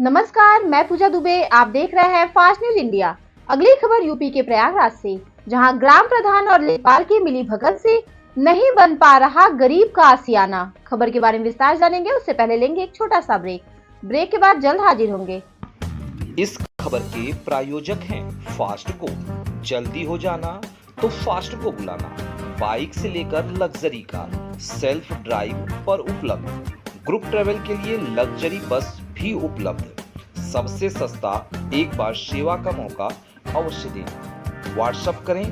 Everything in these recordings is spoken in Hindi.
नमस्कार, मैं पूजा दुबे। आप देख रहे हैं फास्ट न्यूज इंडिया। अगली खबर यूपी के प्रयागराज से, जहां ग्राम प्रधान और लेखपाल की मिलीभगत से नहीं बन पा रहा गरीब का आशियाना। खबर के बारे में विस्तार जानेंगे, उससे पहले लेंगे एक छोटा सा ब्रेक के बाद जल्द हाजिर होंगे। इस खबर के प्रायोजक हैं फास्ट को। जल्दी हो जाना तो फास्ट को बुलाना। बाइक से लेकर लग्जरी कार, सेल्फ ड्राइव पर उपलब्ध। ग्रुप ट्रेवल के लिए लग्जरी बस भी उपलब्ध। सबसे सस्ता एक बार सेवा का मौका अवश्य दें। व्हाट्सएप करें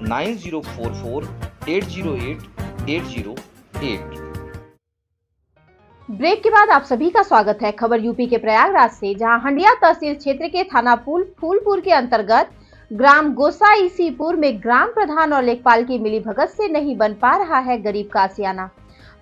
9044808808। ब्रेक के बाद आप सभी का स्वागत है। खबर यूपी के प्रयागराज से, जहां हंडिया तहसील क्षेत्र के थाना फूलपुर के अंतर्गत ग्राम गोसाईसीपुर में ग्राम प्रधान और लेखपाल की मिलीभगत से नहीं बन पा रहा है गरीब का आशियाना।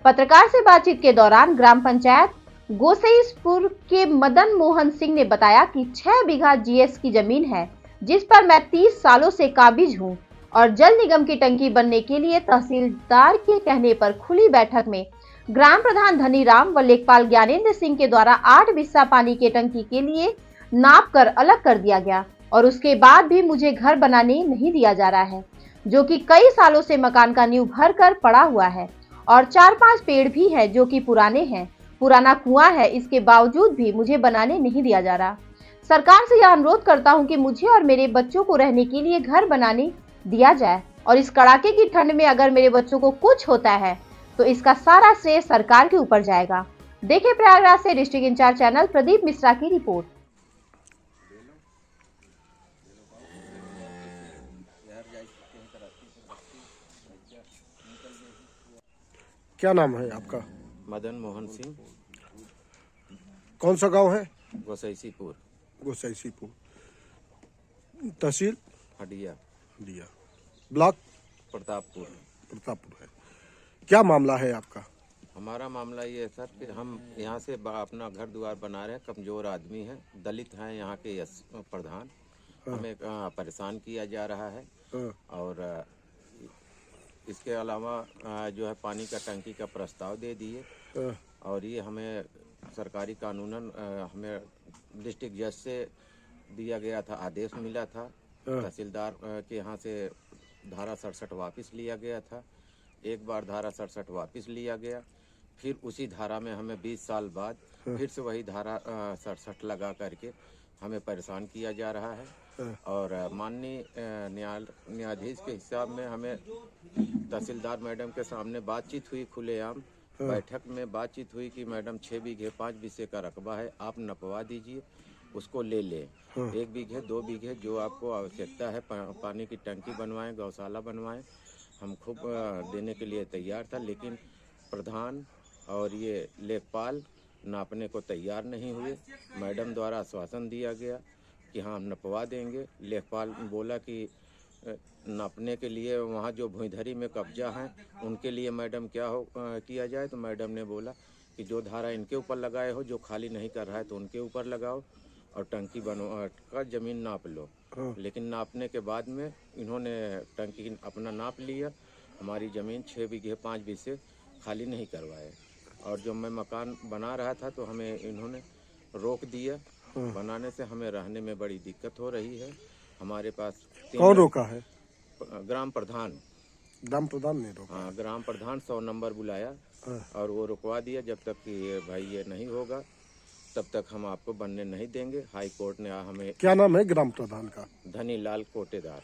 पत्रकार से बातचीत के दौरान ग्राम पंचायत गोसाईसीपुर के मदन मोहन सिंह ने बताया कि 6 बीघा जीएस की जमीन है, जिस पर मैं 30 सालों से काबिज हूं और जल निगम की टंकी बनने के लिए तहसीलदार के कहने पर खुली बैठक में ग्राम प्रधान धनीराम व लेखपाल ज्ञानेंद्र सिंह के द्वारा 8 बिस्सा पानी के टंकी के लिए नाप कर अलग कर दिया गया और उसके बाद भी मुझे घर बनाने नहीं दिया जा रहा है, जो कि कई सालों से मकान का नींव भर कर पड़ा हुआ है और 4-5 पेड़ भी है जो कि पुराने हैं। पुराना कुआं है, इसके बावजूद भी मुझे बनाने नहीं दिया जा रहा। सरकार से यह अनुरोध करता हूं कि मुझे और मेरे बच्चों को रहने के लिए घर बनाने दिया जाए और इस कड़ाके की ठंड में अगर मेरे बच्चों को कुछ होता है तो इसका सारा श्रेय सरकार के ऊपर जाएगा। देखिए प्रयागराज से district incharge channel Pradeep Mishra की रिपोर्ट। क्या नाम है आपका? मदन मोहन सिंह। कौन सा गांव है? गोसाईसीपुर। गोसाईसीपुर। तहसील हडिया। दिया। ब्लॉक प्रतापपुर है। क्या मामला है आपका? हमारा मामला ये है सर कि हम यहाँ से अपना घर द्वार बना रहे हैं। कमजोर आदमी हैं, दलित हैं, यहाँ के प्रधान हमें परेशान किया जा रहा है और इसके अलावा जो है पानी का टंकी का प्रस्ताव दे दिए और ये हमें सरकारी कानूनन हमें डिस्ट्रिक्ट जज से दिया गया था, आदेश मिला था। तहसीलदार के यहाँ से धारा 67 वापस लिया गया था। एक बार धारा 67 वापस लिया गया, फिर उसी धारा में हमें 20 साल बाद फिर से वही धारा 67 लगा करके हमें परेशान किया जा रहा है और माननीय न्यायाधीश के हिसाब में हमें तहसीलदार मैडम के सामने बातचीत हुई, खुलेआम बैठक में बातचीत हुई कि मैडम 6 बीघे 5 बिस्से का रकबा है, आप नपवा दीजिए, उसको ले लें। 1 बीघे 2 बीघे जो आपको आवश्यकता है, पानी की टंकी बनवाएं, गौशाला बनवाएं, हम खूब देने के लिए तैयार था। लेकिन प्रधान और ये लेखपाल नापने को तैयार नहीं हुए। मैडम द्वारा आश्वासन दिया गया कि हाँ हम नपवा देंगे। लेखपाल बोला कि नापने के लिए वहाँ जो भूइधरी में कब्जा है उनके लिए मैडम क्या किया जाए, तो मैडम ने बोला कि जो धारा इनके ऊपर लगाए हो, जो खाली नहीं कर रहा है तो उनके ऊपर लगाओ और टंकी बनवा कर ज़मीन नाप लो। लेकिन नापने के बाद में इन्होंने टंकी अपना नाप लिया, हमारी ज़मीन 6 बीघे 5 बिस्से खाली नहीं करवाए और जब मैं मकान बना रहा था तो हमें इन्होंने रोक दिया। बनाने से हमें रहने में बड़ी दिक्कत हो रही है। हमारे पास कौन रोका है? ग्राम प्रधान। ग्राम प्रधान ने रोका? हाँ, ग्राम प्रधान 100 नंबर बुलाया और वो रुकवा दिया। जब तक कि ये भाई ये नहीं होगा तब तक हम आपको बनने नहीं देंगे। हाई कोर्ट ने हमें। क्या नाम है ग्राम प्रधान का? धनीलाल कोटेदार।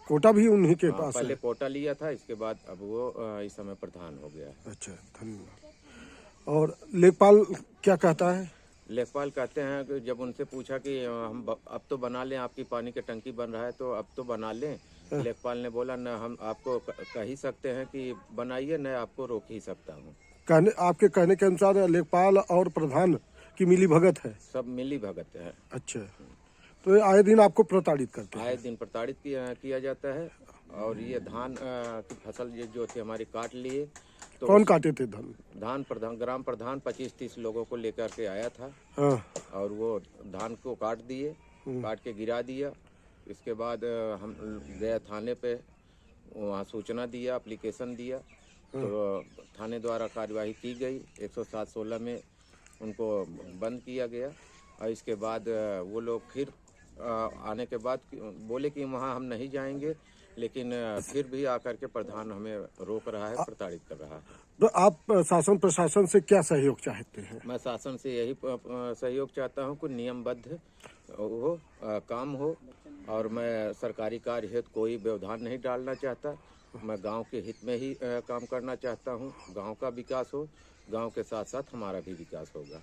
कोटा भी उन्हीं के पास पहले है? कोटा लिया था, इसके बाद अब वो इस समय प्रधान हो गया। अच्छा, धन्यवाद। और लेखपाल क्या कहता है? लेखपाल कहते हैं कि जब उनसे पूछा कि हम अब तो बना लें, आपकी पानी की टंकी बन रहा है तो अब तो बना लें। लेखपाल ने बोला न हम आपको कह ही सकते हैं कि बनाइए, न आपको रोक ही सकता हूँ। आपके कहने के अनुसार लेखपाल और प्रधान की मिली भगत है? सब मिली भगत है। अच्छा, तो ये आए दिन आपको प्रताड़ित करते हैं? आए दिन प्रताड़ित किया जाता है और ये धान की फसल ये जो थे हमारी काट लिए। तो कौन काटे थे धान? ग्राम प्रधान 25-30 लोगों को लेकर के आया था और वो धान को काट दिए, काट के गिरा दिया। इसके बाद हम गए थाने पे, वहाँ सूचना दिया, एप्लीकेशन दिया तो थाने द्वारा कार्यवाही की गई। 107-16 में उनको बंद किया गया। और इसके बाद वो लोग फिर आने के बाद बोले कि वहाँ हम नहीं जाएंगे, लेकिन फिर भी आकर के प्रधान हमें रोक रहा है, प्रताड़ित कर रहा है। तो आप शासन प्रशासन से क्या सहयोग चाहते हैं? मैं शासन से यही सहयोग चाहता हूँ कि नियमबद्ध हो, काम हो, और मैं सरकारी कार्य हेतु कोई व्यवधान नहीं डालना चाहता। मैं गांव के हित में ही काम करना चाहता हूँ। गांव का विकास हो, गांव के साथ साथ हमारा भी विकास होगा।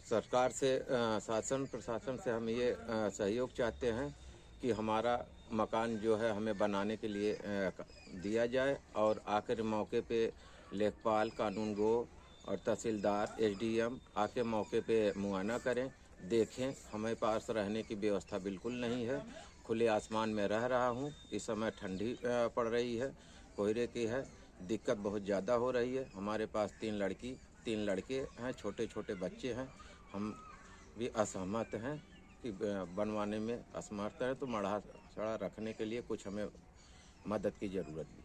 सरकार से, शासन प्रशासन से हम ये सहयोग चाहते हैं कि हमारा मकान जो है हमें बनाने के लिए दिया जाए, और आखिर मौके पे लेखपाल, कानूनगो और तहसीलदार, एसडीएम आके मौके पे मुआयना करें, देखें। हमें पास रहने की व्यवस्था बिल्कुल नहीं है। खुले आसमान में रह रहा हूँ। इस समय ठंडी पड़ रही है, कोहरे की है, दिक्कत बहुत ज़्यादा हो रही है। हमारे पास 3 लड़के हैं, छोटे छोटे बच्चे हैं। हम भी असहमत हैं कि बनवाने में असमर्थ है, तो मढ़ा सड़ा रखने के लिए कुछ हमें मदद की ज़रूरत है।